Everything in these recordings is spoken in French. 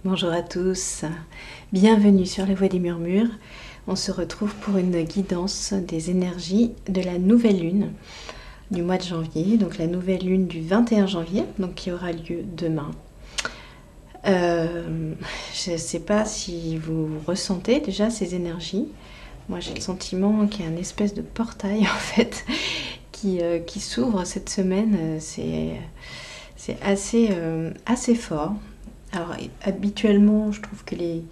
Bonjour à tous, bienvenue sur la Voie des Murmures. On se retrouve pour une guidance des énergies de la nouvelle lune du mois de janvier, donc la nouvelle lune du 21 janvier, donc qui aura lieu demain. Je ne sais pas si vous ressentez déjà ces énergies. Moi j'ai le sentiment qu'il y a une espèce de portail en fait qui s'ouvre cette semaine. C'est assez fort. Alors habituellement je trouve que les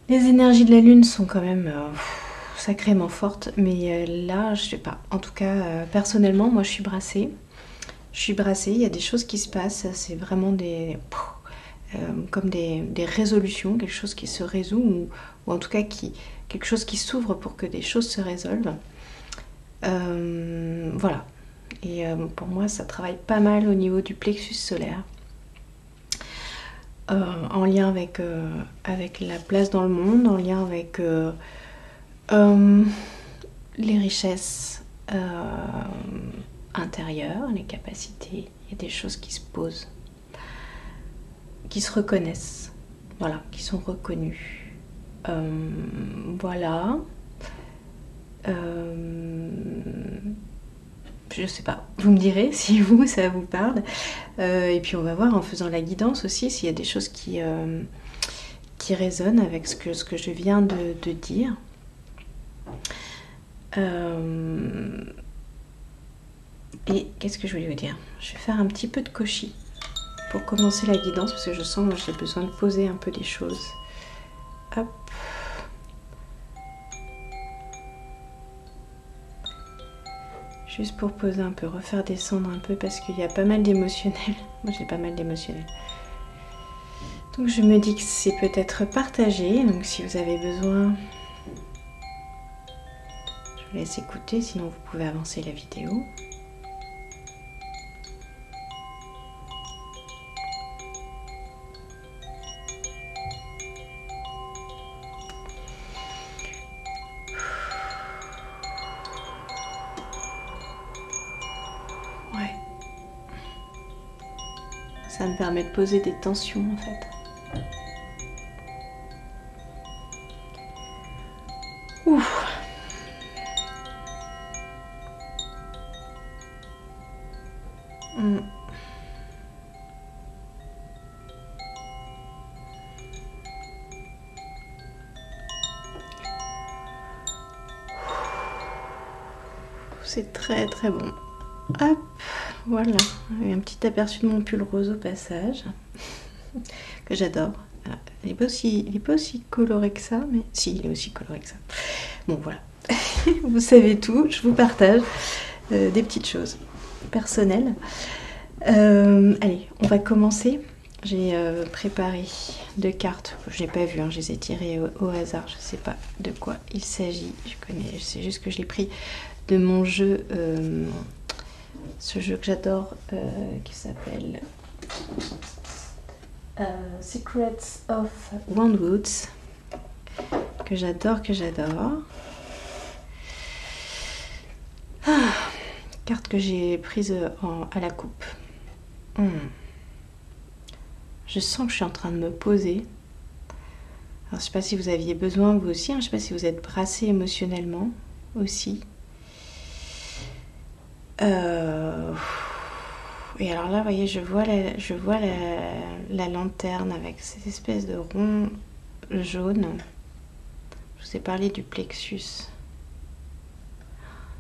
énergies de la lune sont quand même sacrément fortes, mais là je sais pas. En tout cas personnellement moi je suis brassée. Il y a des choses qui se passent, c'est vraiment comme des résolutions, quelque chose qui se résout, ou en tout cas quelque chose qui s'ouvre pour que des choses se résolvent. Voilà. Et pour moi, ça travaille pas mal au niveau du plexus solaire, en lien avec la place dans le monde, en lien avec les richesses intérieures, les capacités. Il y a des choses qui se posent, qui se reconnaissent, voilà, qui sont reconnues. Voilà. Je sais pas, vous me direz si ça vous parle. Et puis on va voir en faisant la guidance aussi s'il y a des choses qui résonnent avec ce que je viens de dire. Et qu'est-ce que je voulais vous dire? Je vais faire un petit peu de koshi pour commencer la guidance parce que je sens que j'ai besoin de poser un peu des choses. Hop. Juste pour poser un peu, refaire descendre un peu parce qu'il y a pas mal d'émotionnel. Moi j'ai pas mal d'émotionnel. Donc je me dis que c'est peut-être partagé. Donc si vous avez besoin, je vous laisse écouter. Sinon vous pouvez avancer la vidéo. Ouais. Ça me permet de poser des tensions en fait. Ouf. C'est très très bon. Hop, voilà. Un petit aperçu de mon pull rose au passage, que j'adore. Il n'est pas aussi coloré que ça, mais si, il est aussi coloré que ça. Bon, voilà. Vous savez tout, je vous partage des petites choses personnelles. Allez, on va commencer. J'ai préparé 2 cartes. Je n'ai pas vu, je les ai tirées au hasard. Je ne sais pas de quoi il s'agit. Je sais juste que je l'ai pris de mon jeu, ce jeu que j'adore, qui s'appelle Secrets of Wandwoods, que j'adore. Carte que j'ai prise à la coupe. Je sens que je suis en train de me poser. Alors, je ne sais pas si vous aviez besoin, vous aussi. Je ne sais pas si vous êtes brassé émotionnellement aussi. Et alors là, vous voyez, je vois la lanterne avec cette espèce de rond jaune. Je vous ai parlé du plexus.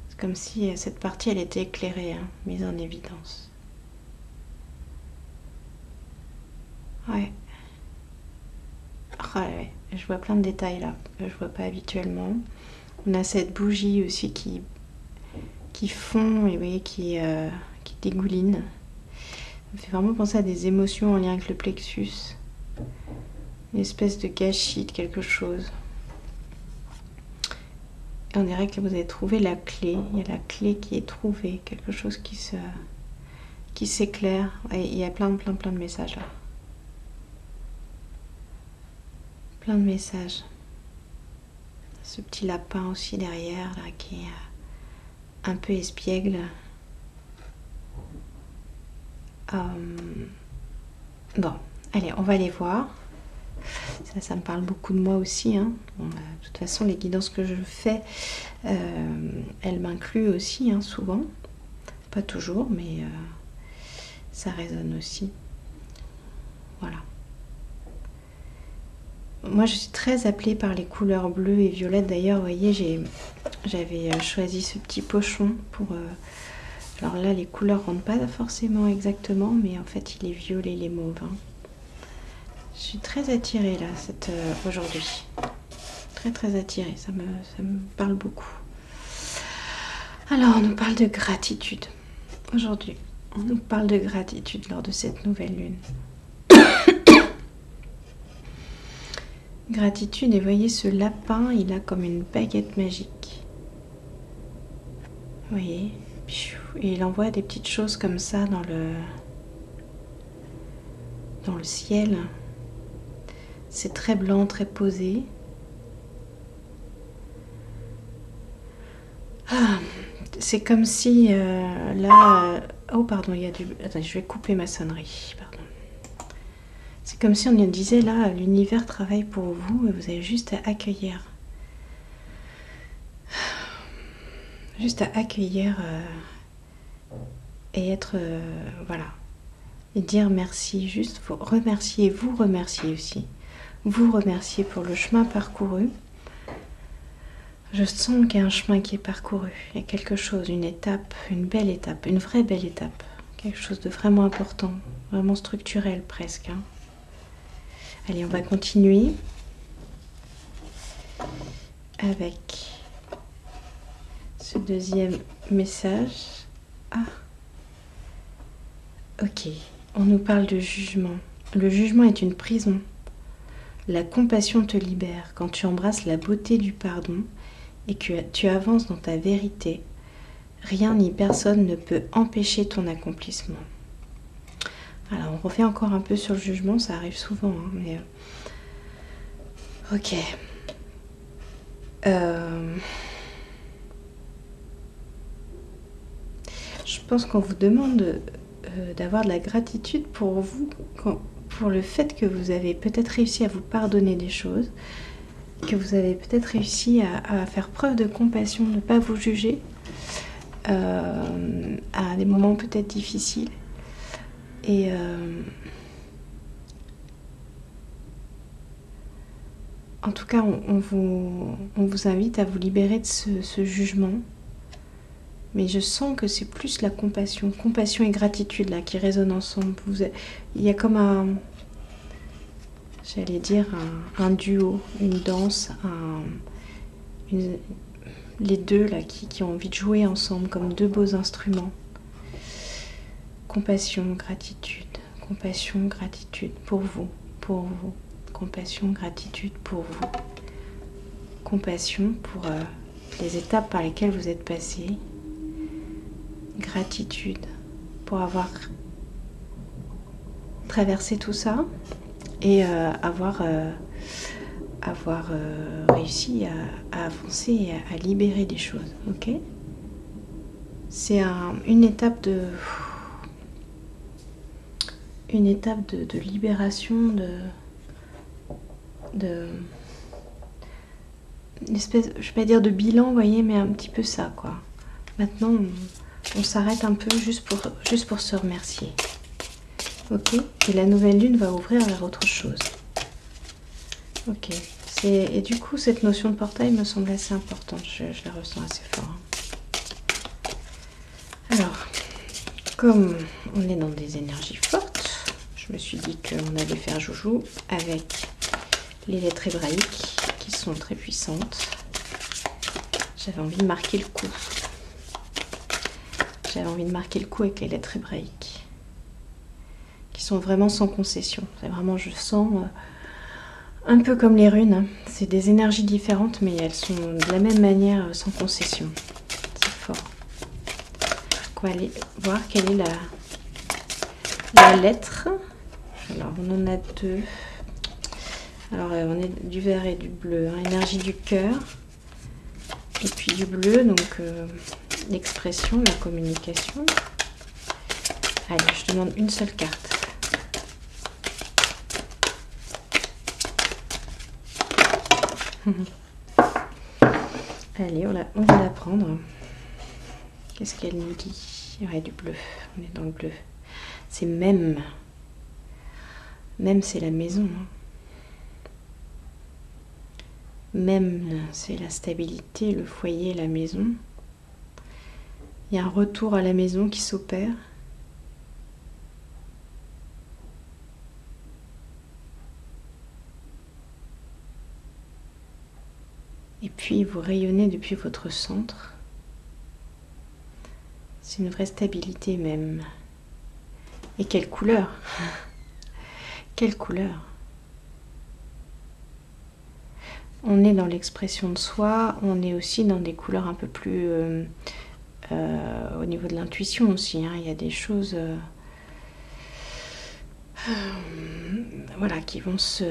C'est comme si cette partie, elle était éclairée, mise en évidence. Ouais. Oh, ouais. Je vois plein de détails là, que je vois pas habituellement. On a cette bougie aussi qui fond et vous voyez qui dégouline. Ça me fait vraiment penser à des émotions en lien avec le plexus. Une espèce de gâchis de quelque chose. Et on dirait que vous avez trouvé la clé. Il y a la clé qui est trouvée. Quelque chose qui s'éclaire. Et il y a plein de messages là. Plein de messages. Ce petit lapin aussi derrière là qui est un peu espiègle. Bon, Allez, on va les voir. Ça me parle beaucoup de moi aussi. Hein. Bon, bah, de toute façon, les guidances que je fais, elles m'incluent aussi, hein, souvent. Pas toujours, mais ça résonne aussi. Voilà. Moi, je suis très appelée par les couleurs bleues et violettes. D'ailleurs, vous voyez, j'avais choisi ce petit pochon pour... alors là, les couleurs ne rentrent pas forcément exactement, mais en fait, il est violet, il est mauve. Hein. Je suis très attirée, là, aujourd'hui. Très, très attirée. Ça me parle beaucoup. Alors, on nous parle de gratitude. Aujourd'hui, on nous parle de gratitude lors de cette nouvelle lune. Gratitude, et voyez ce lapin, il a comme une baguette magique. Vous voyez, et il envoie des petites choses comme ça dans le ciel. C'est très blanc, très posé. Ah, c'est comme si là... oh pardon, il y a du... Attends, je vais couper ma sonnerie, pardon. C'est comme si on disait là, l'univers travaille pour vous et vous avez juste à accueillir. Juste à accueillir et être... voilà. Et dire merci, juste vous remercier aussi. Vous remercier pour le chemin parcouru. Je sens qu'il y a un chemin qui est parcouru. Il y a quelque chose, une étape, une belle étape, une vraie belle étape. Quelque chose de vraiment important, vraiment structurel presque. Hein. Allez, on va continuer avec ce deuxième message. Ah, ok. On nous parle de jugement. Le jugement est une prison. La compassion te libère quand tu embrasses la beauté du pardon et que tu avances dans ta vérité. Rien ni personne ne peut empêcher ton accomplissement. Alors, on refait encore un peu sur le jugement, ça arrive souvent, hein, mais... Ok. Je pense qu'on vous demande d'avoir de la gratitude pour vous, pour le fait que vous avez peut-être réussi à vous pardonner des choses, que vous avez peut-être réussi à faire preuve de compassion, de ne pas vous juger à des moments peut-être difficiles. Et en tout cas, on vous invite à vous libérer de ce jugement. Mais je sens que c'est plus la compassion et gratitude là qui résonnent ensemble. Il y a comme j'allais dire un duo, une danse, les deux là qui ont envie de jouer ensemble comme deux beaux instruments. Compassion, gratitude pour vous. Compassion, gratitude pour vous. Compassion pour les étapes par lesquelles vous êtes passé. Gratitude pour avoir traversé tout ça et avoir réussi à avancer et à libérer des choses. Ok ? C'est une étape de libération, une espèce, je vais pas dire de bilan, vous voyez, mais un petit peu ça, quoi. Maintenant, on s'arrête un peu juste pour se remercier. Ok ? Et la nouvelle lune va ouvrir vers autre chose. Ok. Et du coup, cette notion de portail me semble assez importante. Je la ressens assez fort. Alors, comme on est dans des énergies fortes, je me suis dit qu'on allait faire joujou avec les lettres hébraïques qui sont très puissantes. J'avais envie de marquer le coup. Avec les lettres hébraïques qui sont vraiment sans concession. C'est vraiment, je sens un peu comme les runes. Hein. C'est des énergies différentes, mais elles sont de la même manière sans concession. C'est fort. On va aller voir quelle est la lettre. Alors, on en a deux. Alors, on est du vert et du bleu. Hein. Énergie du cœur. Et puis du bleu, donc l'expression, la communication. Allez, je demande une seule carte. Allez, on va la prendre. Qu'est-ce qu'elle nous dit? Ouais, du bleu. On est dans le bleu. C'est même. Même, c'est la maison. Même, c'est la stabilité, le foyer, la maison. Il y a un retour à la maison qui s'opère. Et puis, vous rayonnez depuis votre centre. C'est une vraie stabilité même. Et quelle couleur! Quelle couleur! On est dans l'expression de soi, on est aussi dans des couleurs un peu plus au niveau de l'intuition aussi. Hein. Il y a des choses voilà, qui vont se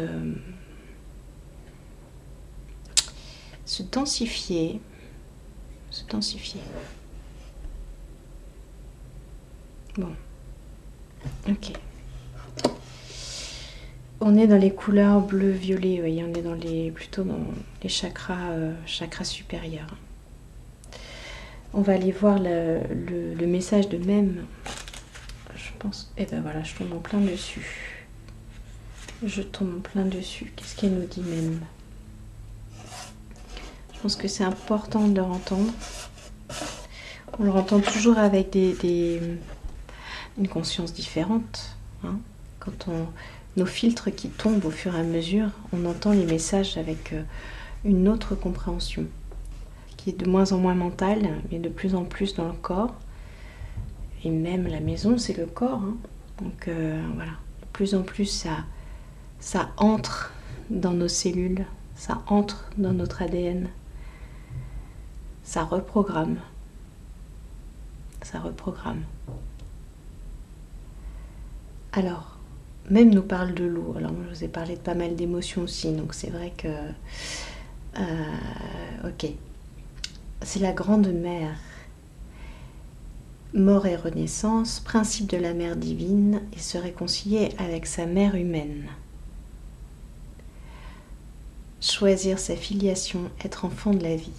densifier. Se densifier. Bon. Ok. On est dans les couleurs bleu, violet, voyez, on est plutôt dans les chakras supérieurs. On va aller voir le message de même. Je pense. Et ben voilà, je tombe en plein dessus. Je tombe en plein dessus. Qu'est-ce qu'elle nous dit même? Je pense que c'est important de le entendre. On le entend toujours avec une conscience différente. Hein. Quand nos filtres qui tombent au fur et à mesure, on entend les messages avec une autre compréhension, qui est de moins en moins mentale, mais de plus en plus dans le corps. Et même la maison, c'est le corps. Hein. Donc voilà, de plus en plus, ça entre dans nos cellules, ça entre dans notre ADN, ça reprogramme. Ça reprogramme. Alors, même nous parle de l'eau. Alors, moi, je vous ai parlé de pas mal d'émotions aussi, donc c'est vrai que... ok. C'est la grande mère. Mort et renaissance, principe de la mère divine, et se réconcilier avec sa mère humaine. Choisir sa filiation, être enfant de la vie.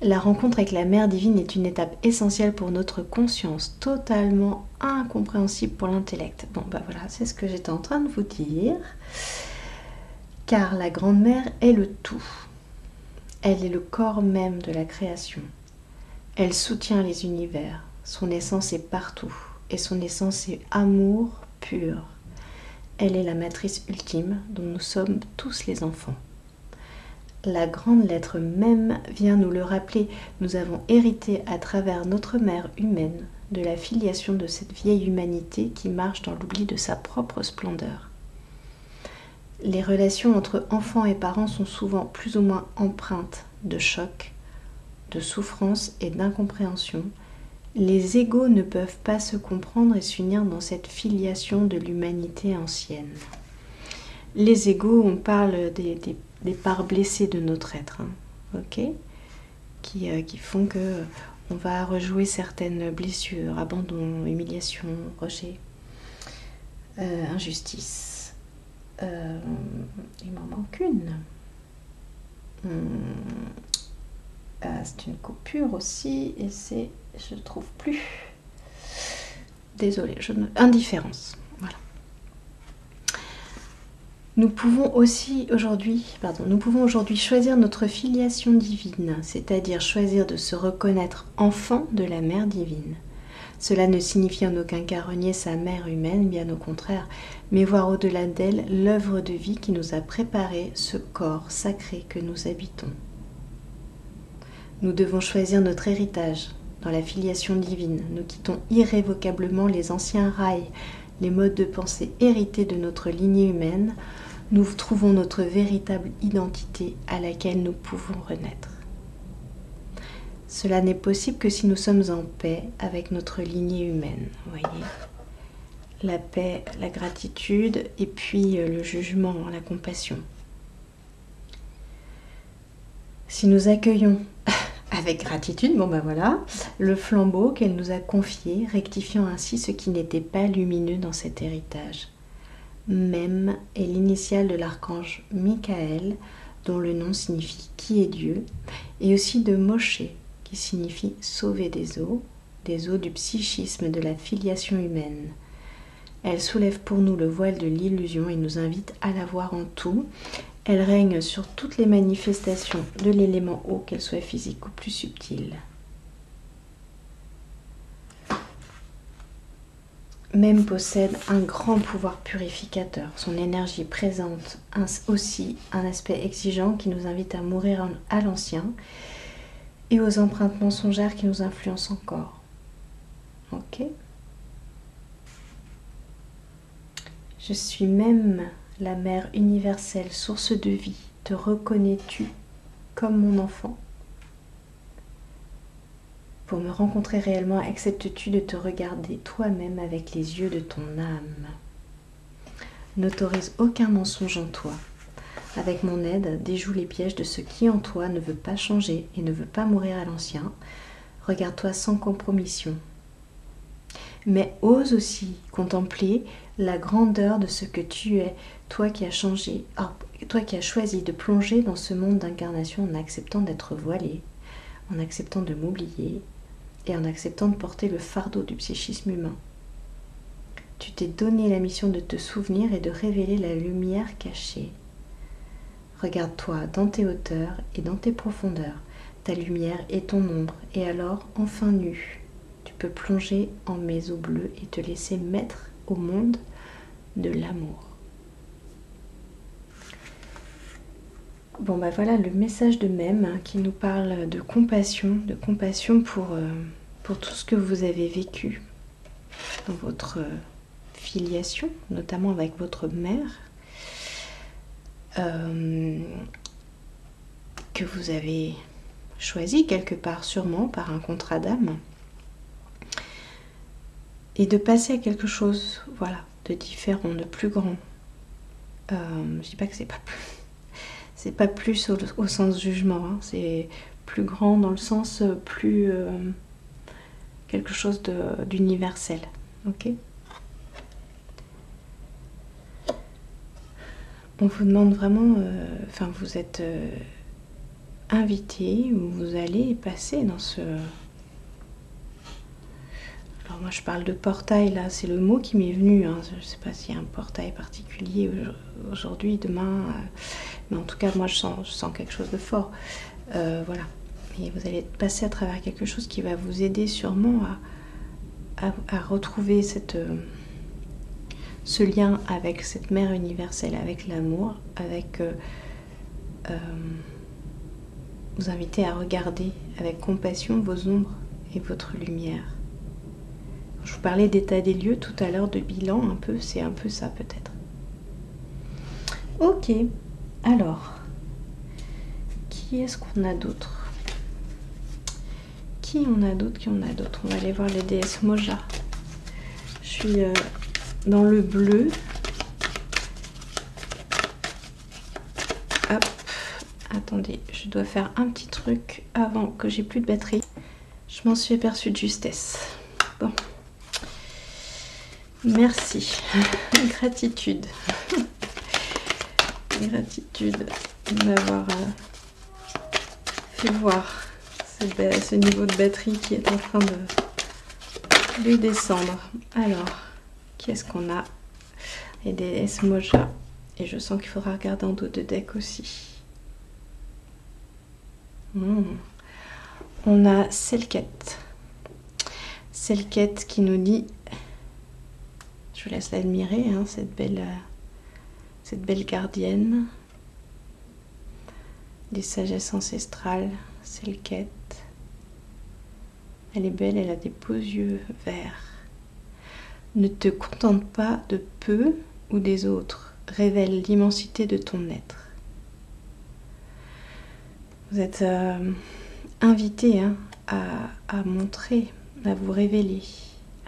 La rencontre avec la mère divine est une étape essentielle pour notre conscience, totalement incompréhensible pour l'intellect. Bon, ben voilà, c'est ce que j'étais en train de vous dire. Car la grande-mère est le tout. Elle est le corps même de la création. Elle soutient les univers. Son essence est partout. Et son essence est amour pur. Elle est la matrice ultime dont nous sommes tous les enfants. La grande lettre même vient nous le rappeler. Nous avons hérité à travers notre mère humaine de la filiation de cette vieille humanité qui marche dans l'oubli de sa propre splendeur. Les relations entre enfants et parents sont souvent plus ou moins empreintes de chocs, de souffrance et d'incompréhension. Les égaux ne peuvent pas se comprendre et s'unir dans cette filiation de l'humanité ancienne. Les égaux, on parle des parts blessées de notre être, hein, ok, qui font que on va rejouer certaines blessures, abandon, humiliation, rejet, injustice. Il m'en manque une. C'est une coupure aussi, et c'est, je ne trouve plus. Désolée, indifférence. Voilà. Nous pouvons aujourd'hui choisir notre filiation divine, c'est-à-dire choisir de se reconnaître enfant de la mère divine. Cela ne signifie en aucun cas renier sa mère humaine, bien au contraire, mais voir au-delà d'elle l'œuvre de vie qui nous a préparé ce corps sacré que nous habitons. Nous devons choisir notre héritage dans la filiation divine. Nous quittons irrévocablement les anciens rails, les modes de pensée hérités de notre lignée humaine. Nous trouvons notre véritable identité à laquelle nous pouvons renaître. Cela n'est possible que si nous sommes en paix avec notre lignée humaine. Vous voyez, la paix, la gratitude et puis le jugement, la compassion. Si nous accueillons avec gratitude, bon ben voilà, le flambeau qu'elle nous a confié, rectifiant ainsi ce qui n'était pas lumineux dans cet héritage. Mem est l'initiale de l'archange Michael, dont le nom signifie qui est Dieu, et aussi de Moshe, qui signifie sauver des eaux du psychisme de la filiation humaine. Elle soulève pour nous le voile de l'illusion et nous invite à la voir en tout. Elle règne sur toutes les manifestations de l'élément eau, qu'elles soient physiques ou plus subtiles. Mem possède un grand pouvoir purificateur. Son énergie présente aussi un aspect exigeant qui nous invite à mourir à l'ancien et aux empreintes mensongères qui nous influencent encore. Ok ? Je suis même la mère universelle, source de vie. Te reconnais-tu comme mon enfant ? Pour me rencontrer réellement, acceptes-tu de te regarder toi-même avec les yeux de ton âme ? N'autorise aucun mensonge en toi. Avec mon aide, déjoue les pièges de ce qui en toi ne veut pas changer et ne veut pas mourir à l'ancien. Regarde-toi sans compromission. Mais ose aussi contempler la grandeur de ce que tu es, toi qui as choisi de plonger dans ce monde d'incarnation en acceptant d'être voilé, en acceptant de m'oublier et en acceptant de porter le fardeau du psychisme humain. Tu t'es donné la mission de te souvenir et de révéler la lumière cachée. Regarde-toi dans tes hauteurs et dans tes profondeurs, ta lumière et ton ombre, et alors, enfin nu, tu peux plonger en mes eaux bleues et te laisser mettre au monde de l'amour. Bon bah voilà le message de Mem qui nous parle de compassion pour tout ce que vous avez vécu dans votre filiation, notamment avec votre mère, que vous avez choisi quelque part sûrement par un contrat d'âme, et de passer à quelque chose, voilà, de différent, de plus grand. Je dis pas que c'est pas plus au sens jugement, hein, c'est plus grand dans le sens plus quelque chose d'universel, ok ? On vous demande vraiment, vous êtes invité ou vous allez passer dans ce... Alors moi je parle de portail là, c'est le mot qui m'est venu, hein. Je ne sais pas s'il y a un portail particulier aujourd'hui, demain, mais en tout cas moi je sens quelque chose de fort. Voilà, et vous allez passer à travers quelque chose qui va vous aider sûrement à retrouver ce lien avec cette mère universelle, avec l'amour, avec vous inviter à regarder avec compassion vos ombres et votre lumière. Je vous parlais d'état des lieux tout à l'heure, de bilan un peu, c'est un peu ça peut-être. Ok, alors, qui est-ce qu'on a d'autre ? Qui on a d'autre ? On va aller voir les déesses Moja. Je suis dans le bleu. Hop, attendez, je dois faire un petit truc avant que j'ai plus de batterie. Je m'en suis aperçue de justesse. Bon. Merci. Gratitude. Gratitude de m'avoir fait voir ce niveau de batterie qui est en train de descendre. Alors, qu'est-ce qu'on a ? Et des déesses Moja. Et je sens qu'il faudra regarder en dos de deck aussi. On a Selket. Selket qui nous dit... Je vous laisse l'admirer, hein, cette belle gardienne des sagesses ancestrales, Selket. Elle est belle, elle a des beaux yeux verts. Ne te contente pas de peu ou des autres. Révèle l'immensité de ton être. Vous êtes invité, hein, à montrer, à vous révéler,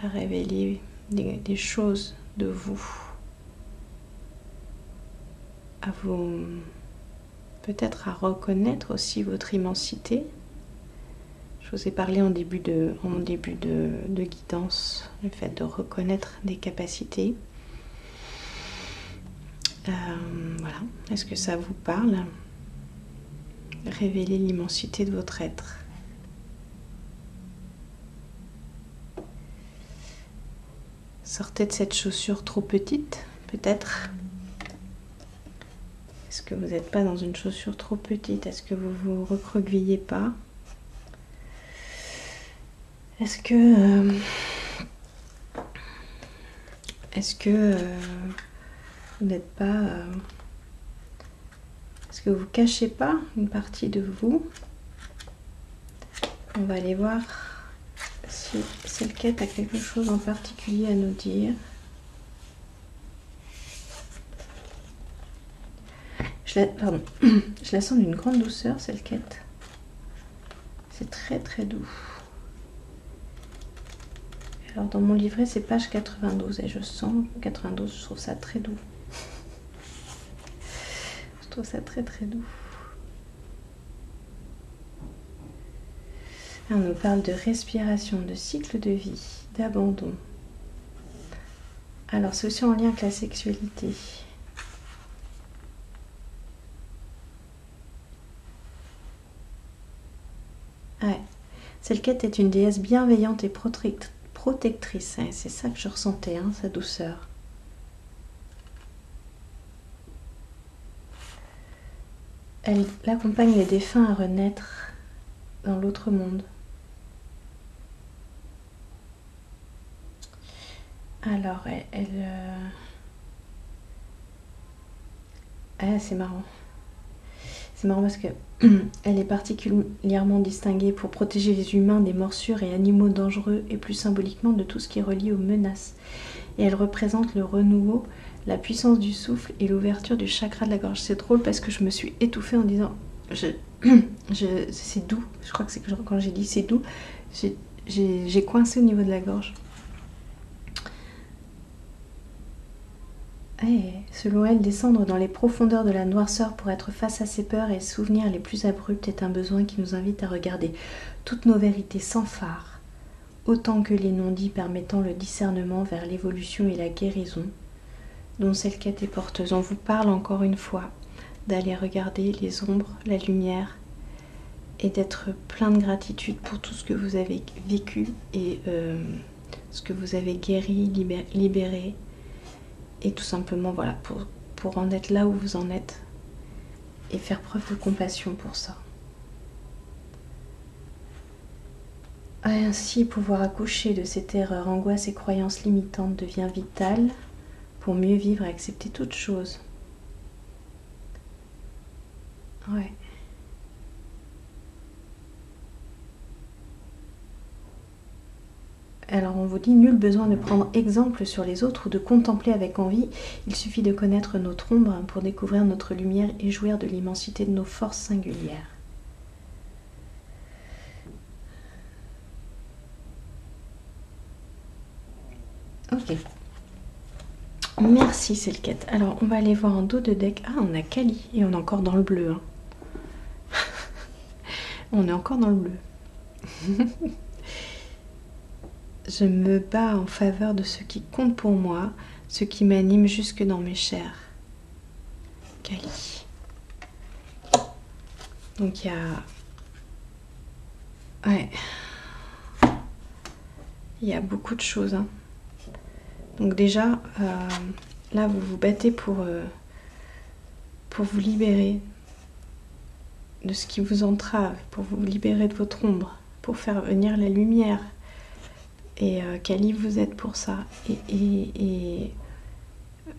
à révéler des choses de vous, à vous peut-être à reconnaître aussi votre immensité. Je vous ai parlé en début de guidance, le fait de reconnaître des capacités. Voilà. Est-ce que ça vous parle? Révélez l'immensité de votre être. Sortez de cette chaussure trop petite, peut-être. Est-ce que vous n'êtes pas dans une chaussure trop petite? Est-ce que vous vous recroquevillez pas? Est-ce que vous n'êtes pas... est-ce que vous cachez pas une partie de vous? On va aller voir si cette quête a quelque chose en particulier à nous dire. Pardon, je la sens d'une grande douceur, cette quête. C'est très très doux. Alors dans mon livret c'est page 92 et je sens 92, je trouve ça très doux. Je trouve ça très très doux. On nous parle de respiration, de cycle de vie, d'abandon. Alors c'est aussi en lien avec la sexualité. Ouais. Selket est une déesse bienveillante et protectrice. C'est ça que je ressentais, hein, sa douceur. Elle accompagne les défunts à renaître dans l'autre monde. Alors, c'est marrant. C'est marrant parce que elle est particulièrement distinguée pour protéger les humains des morsures et animaux dangereux et plus symboliquement de tout ce qui est relié aux menaces. Et elle représente le renouveau, la puissance du souffle et l'ouverture du chakra de la gorge. C'est drôle parce que je me suis étouffée en disant c'est doux. Je crois que c'est quand j'ai dit c'est doux, j'ai coincé au niveau de la gorge. Selon elle, descendre dans les profondeurs de la noirceur pour être face à ses peurs et souvenirs les plus abrupts est un besoin qui nous invite à regarder toutes nos vérités sans phare, autant que les non-dits permettant le discernement vers l'évolution et la guérison, dont Selket est porteuse. On vous parle encore une fois d'aller regarder les ombres, la lumière, et d'être plein de gratitude pour tout ce que vous avez vécu et ce que vous avez guéri, libéré. Et tout simplement, voilà, pour en être là où vous en êtes et faire preuve de compassion pour ça. Ainsi, pouvoir accoucher de ces terreurs, angoisses et croyances limitantes devient vital pour mieux vivre et accepter toute chose. Ouais. Alors on vous dit, nul besoin de prendre exemple sur les autres ou de contempler avec envie. Il suffit de connaître notre ombre pour découvrir notre lumière et jouir de l'immensité de nos forces singulières. Ok. Merci Selket. Alors on va aller voir en dos de deck. Ah, on a Kali et on est encore dans le bleu. Hein. On est encore dans le bleu. Je me bats en faveur de ce qui compte pour moi, ce qui m'anime jusque dans mes chairs. Kali. Donc il y a... Ouais. Il y a beaucoup de choses. Hein. Donc déjà, là vous vous battez pour vous libérer de ce qui vous entrave, pour vous libérer de votre ombre, pour faire venir la lumière. Et Kali, vous êtes pour ça. Et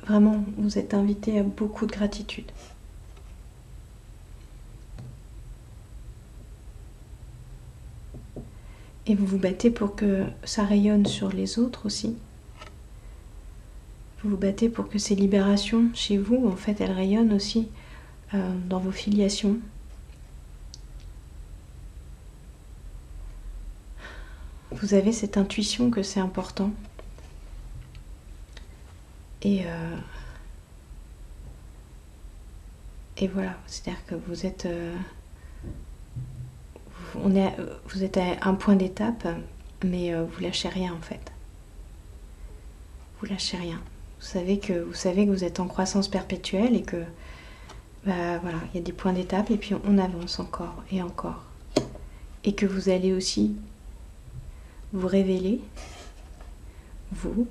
vraiment, vous êtes invité à beaucoup de gratitude. Et vous vous battez pour que ça rayonne sur les autres aussi. Vous vous battez pour que ces libérations chez vous, en fait, elles rayonnent aussi dans vos filiations. Vous avez cette intuition que c'est important. Et voilà, c'est-à-dire que vous êtes... vous êtes à un point d'étape, mais vous lâchez rien en fait. Vous lâchez rien. Vous savez que vous êtes en croissance perpétuelle et que bah, voilà, il y a des points d'étape et puis on avance encore et encore. Et que vous allez aussi vous révéler, vous,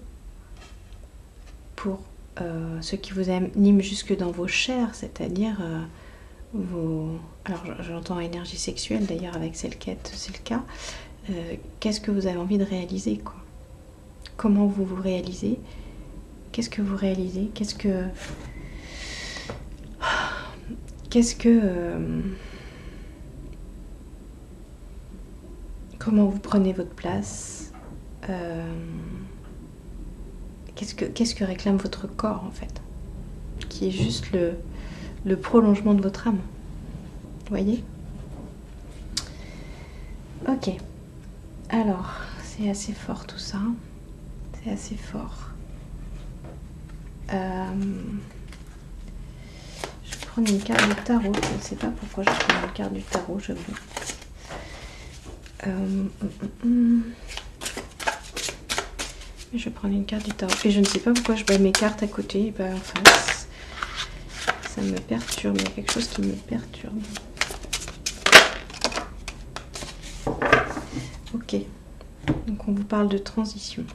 pour ce qui vous anime jusque dans vos chairs, c'est-à-dire vos... Alors j'entends énergie sexuelle d'ailleurs avec cette quête, c'est le cas. Qu'est-ce que vous avez envie de réaliser, quoi? Comment vous vous réalisez? Qu'est-ce que vous réalisez? Comment vous prenez votre place? Qu'est-ce que réclame votre corps, en fait? Qui est juste le prolongement de votre âme. Vous voyez? Ok. Alors, c'est assez fort tout ça. C'est assez fort. Je vais prendre une carte du tarot. Je ne sais pas pourquoi je prends une carte du tarot, j'avoue. Je vais prendre une carte du tarot. Et je ne sais pas pourquoi je mets mes cartes à côté. Et ben, enfin, ça me perturbe. Il y a quelque chose qui me perturbe. Ok. Donc on vous parle de transition.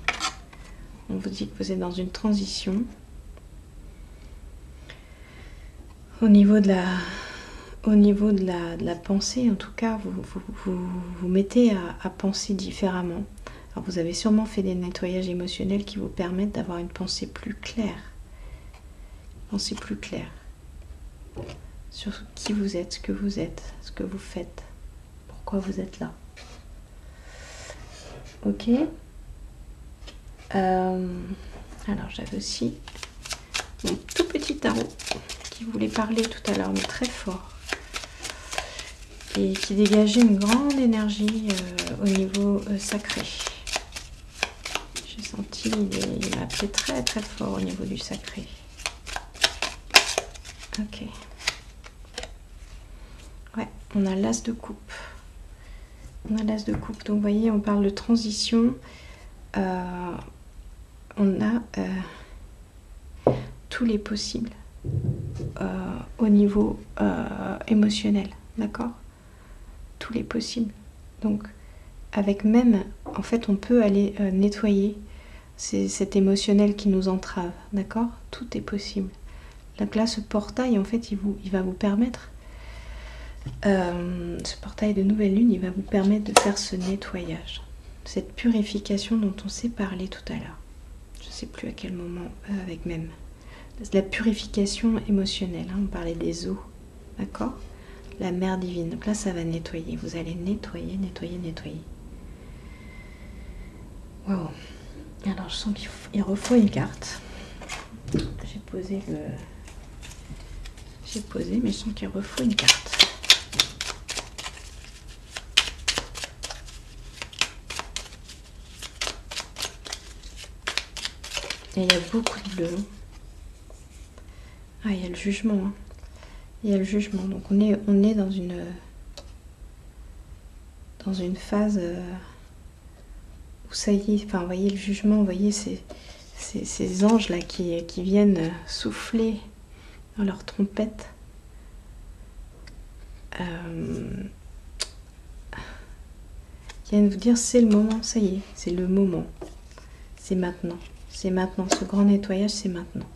On vous dit que vous êtes dans une transition. Au niveau de la pensée, en tout cas, vous mettez à penser différemment. Alors vous avez sûrement fait des nettoyages émotionnels qui vous permettent d'avoir une pensée plus claire. Pensée plus claire sur qui vous êtes, ce que vous faites, pourquoi vous êtes là. Ok. Alors j'avais aussi mon tout petit tarot qui voulait parler tout à l'heure, mais très fort. Et qui dégageait une grande énergie au niveau sacré. J'ai senti, il m'a appelé très très fort au niveau du sacré. Ok. Ouais, on a l'as de coupe. On a l'as de coupe. Donc vous voyez, on parle de transition. On a tous les possibles au niveau émotionnel. D'accord ? Tous les possibles. Donc, avec même, en fait, on peut aller nettoyer cet émotionnel qui nous entrave. D'accord ? Tout est possible. Donc là, ce portail, en fait, il va vous permettre, ce portail de nouvelle lune, il va vous permettre de faire ce nettoyage. Cette purification dont on s'est parlé tout à l'heure. Je ne sais plus à quel moment, avec même. La purification émotionnelle, hein, on parlait des eaux. D'accord ? La mère divine. Donc là, ça va nettoyer. Vous allez nettoyer, nettoyer, nettoyer. Waouh. Alors, je sens qu'il refaut une carte. J'ai posé, mais je sens qu'il refaut une carte. Et il y a beaucoup de bleu. Ah, il y a le jugement. Hein. Il y a le jugement. Donc on est dans une phase où ça y est, enfin vous voyez le jugement, vous voyez ces anges là qui viennent souffler dans leur trompette. Qui viennent vous dire c'est le moment, ça y est, c'est le moment. C'est maintenant. C'est maintenant. Ce grand nettoyage, c'est maintenant.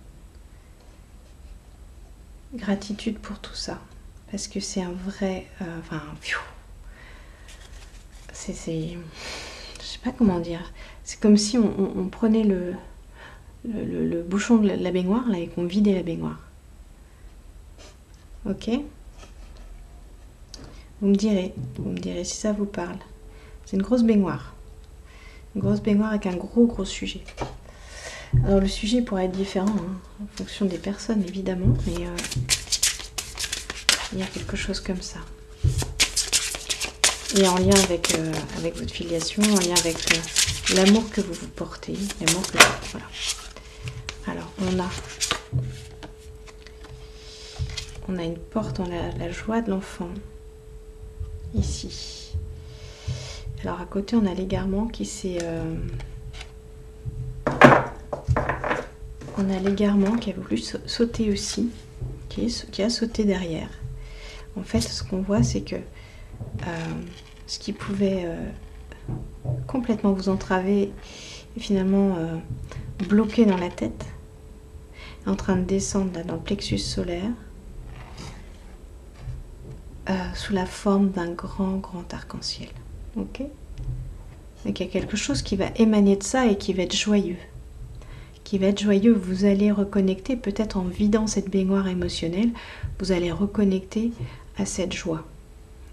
Gratitude pour tout ça. Parce que c'est un vrai... je sais pas comment dire. C'est comme si on prenait le bouchon de la baignoire là, et qu'on vidait la baignoire. Ok ? Vous me direz si ça vous parle. C'est une grosse baignoire. Une grosse baignoire avec un gros sujet. Alors le sujet pourrait être différent hein, en fonction des personnes évidemment, mais il y a quelque chose comme ça. Et en lien avec votre filiation, en lien avec l'amour que vous portez, l'amour que vous... Voilà. Alors on a une porte, on a la joie de l'enfant ici. Alors à côté on a l'égarement qui s'est qu'on a l'égarement qui a voulu sauter aussi, qui a sauté derrière. En fait, ce qu'on voit, c'est que ce qui pouvait complètement vous entraver et finalement bloquer dans la tête, est en train de descendre là, dans le plexus solaire, sous la forme d'un grand arc-en-ciel. Ok ? Donc il y a quelque chose qui va émaner de ça et qui va être joyeux. Vous allez reconnecter, peut-être en vidant cette baignoire émotionnelle, vous allez reconnecter à cette joie.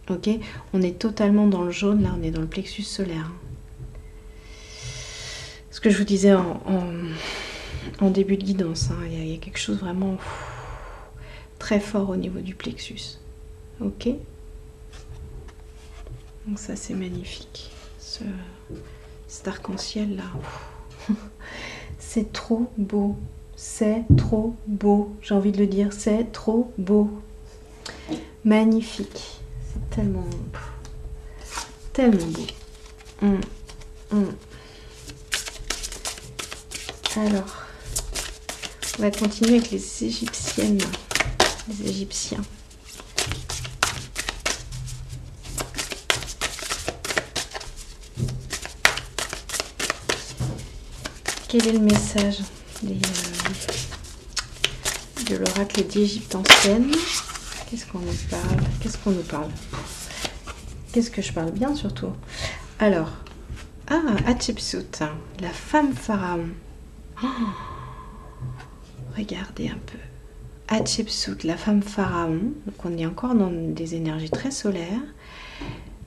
Ok ? On est totalement dans le jaune, là on est dans le plexus solaire. Ce que je vous disais en début de guidance, hein, il y a quelque chose vraiment très fort au niveau du plexus. Ok ? Donc ça c'est magnifique. Cet arc-en-ciel là. C'est trop beau. C'est trop beau. J'ai envie de le dire, c'est trop beau. Magnifique. C'est tellement beau. Alors, on va continuer avec les Égyptiennes, les Égyptiens. Quel est le message de l'oracle d'Égypte ancienne? Qu'est-ce qu'on nous parle? Qu'est-ce que je parle bien surtout? Alors, Hatshepsut, la femme pharaon. Oh, regardez un peu. Hatshepsut, la femme pharaon. Donc on est encore dans des énergies très solaires.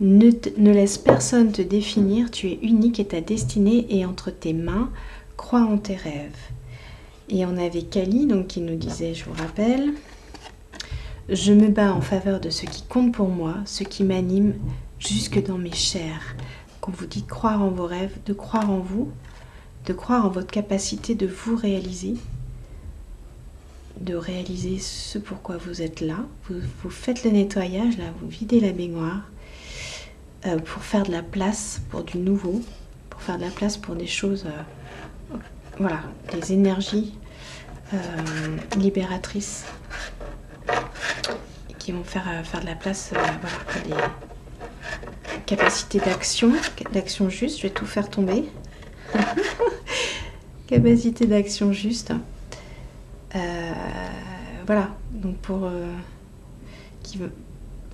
Ne laisse personne te définir. Tu es unique et ta destinée est entre tes mains. Crois en tes rêves. Et on avait Kali donc, qui nous disait, je vous rappelle, je me bats en faveur de ce qui compte pour moi, ce qui m'anime jusque dans mes chairs. Qu'on vous dit de croire en vos rêves, de croire en vous, de croire en votre capacité de vous réaliser, de réaliser ce pourquoi vous êtes là. Vous faites le nettoyage, là, vous videz la baignoire pour faire de la place pour du nouveau, pour faire de la place pour des choses... voilà, des énergies libératrices qui vont faire de la place voilà, des capacités d'action juste, je vais tout faire tomber. Capacité d'action juste. Voilà, donc pour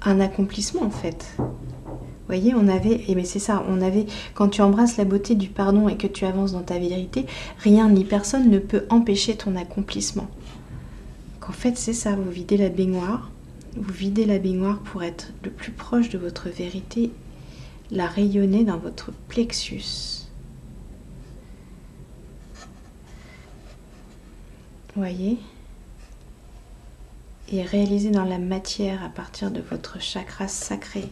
un accomplissement en fait. Vous voyez, on avait, mais c'est ça, quand tu embrasses la beauté du pardon et que tu avances dans ta vérité, rien ni personne ne peut empêcher ton accomplissement. Donc en fait, c'est ça, vous videz la baignoire pour être le plus proche de votre vérité, la rayonner dans votre plexus. Vous voyez ? Et réaliser dans la matière à partir de votre chakra sacré.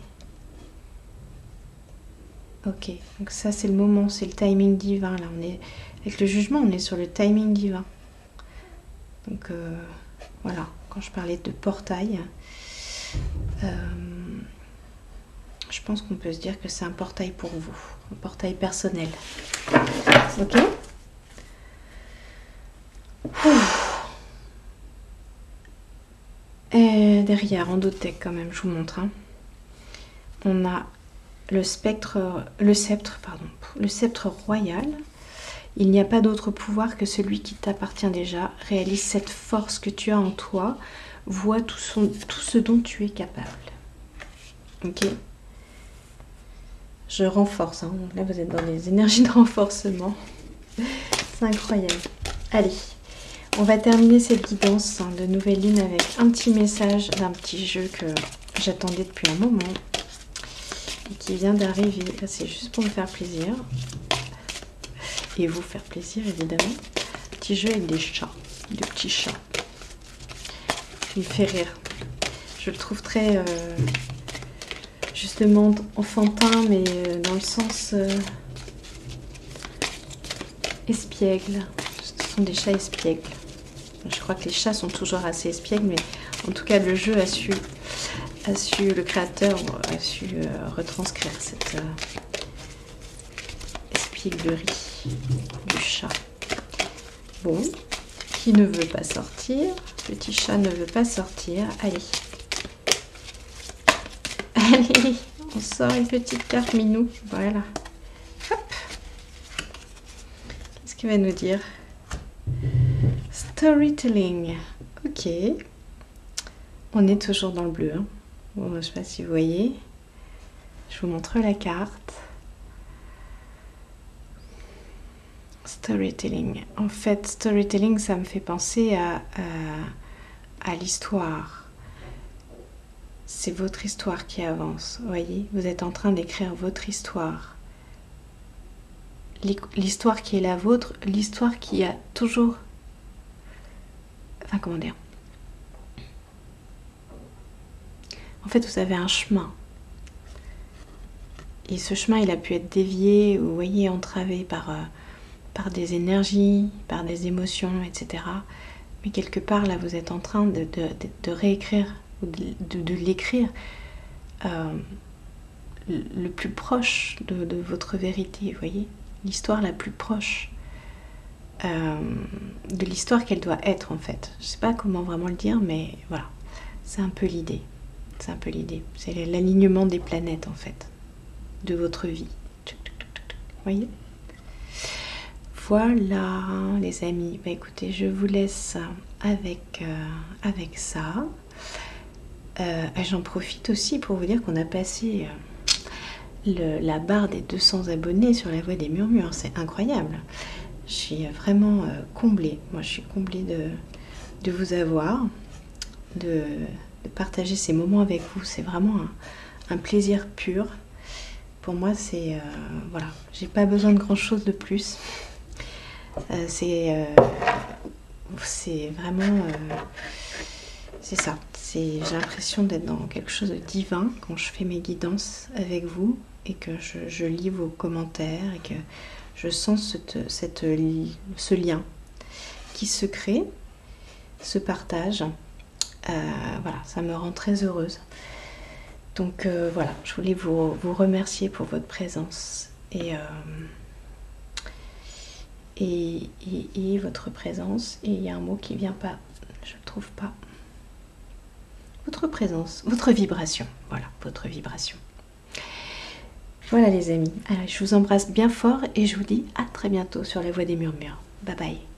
Ok, donc ça c'est le moment, c'est le timing divin. Là, on est avec le jugement, on est sur le timing divin. Donc voilà, quand je parlais de portail, je pense qu'on peut se dire que c'est un portail pour vous, un portail personnel. Ok. Et derrière, en Endotech quand même, je vous montre. Hein. On a le sceptre royal. Il n'y a pas d'autre pouvoir que celui qui t'appartient déjà. Réalise cette force que tu as en toi. Vois tout ce dont tu es capable. Ok. Je renforce. Hein. Là, vous êtes dans les énergies de renforcement. C'est incroyable. Allez, on va terminer cette guidance de nouvelle lune avec un petit message d'un petit jeu que j'attendais depuis un moment. Qui vient d'arriver. C'est juste pour me faire plaisir. Et vous faire plaisir, évidemment. Petit jeu avec des chats. De petits chats. Il me fait rire. Je le trouve très... justement enfantin, mais dans le sens... espiègle. Ce sont des chats espiègles. Je crois que les chats sont toujours assez espiègles, mais en tout cas, le jeu le créateur a su retranscrire cette espièglerie du chat. Bon, qui ne veut pas sortir. Petit chat ne veut pas sortir. Allez. Allez, on sort une petite carte minou. Voilà. Hop. Qu'est-ce qu'il va nous dire? Storytelling. Ok. On est toujours dans le bleu. Hein. Bon, je ne sais pas si vous voyez. Je vous montre la carte. Storytelling. En fait, storytelling, ça me fait penser à l'histoire. C'est votre histoire qui avance. Vous voyez, vous êtes en train d'écrire votre histoire. L'histoire qui est la vôtre, l'histoire qui a toujours... Enfin, comment dire? En fait, vous avez un chemin. Et ce chemin, il a pu être dévié, vous voyez, entravé par des énergies, par des émotions, etc. Mais quelque part, là, vous êtes en train de réécrire, de l'écrire le plus proche de votre vérité, vous voyez, l'histoire la plus proche de l'histoire qu'elle doit être, en fait. Je ne sais pas comment vraiment le dire, mais voilà, c'est un peu l'idée. C'est un peu l'idée. C'est l'alignement des planètes, en fait, de votre vie. Vous voyez ? Voilà, les amis. Bah, écoutez, je vous laisse avec ça. J'en profite aussi pour vous dire qu'on a passé la barre des 200 abonnés sur la Voix des Murmures. C'est incroyable. Je suis vraiment comblée. Moi, je suis comblée de vous avoir, de partager ces moments avec vous. C'est vraiment un plaisir pur. Pour moi, c'est... voilà, j'ai pas besoin de grand-chose de plus. C'est vraiment... c'est ça. J'ai l'impression d'être dans quelque chose de divin quand je fais mes guidances avec vous et que je lis vos commentaires et que je sens ce lien qui se crée, ce partage. Voilà, ça me rend très heureuse. Donc voilà, je voulais vous remercier pour votre présence et votre présence. Et il y a un mot qui vient pas, je le trouve pas. Votre présence, votre vibration. Voilà, votre vibration. Voilà les amis, alors, je vous embrasse bien fort et je vous dis à très bientôt sur la Voix des Murmures. Bye bye.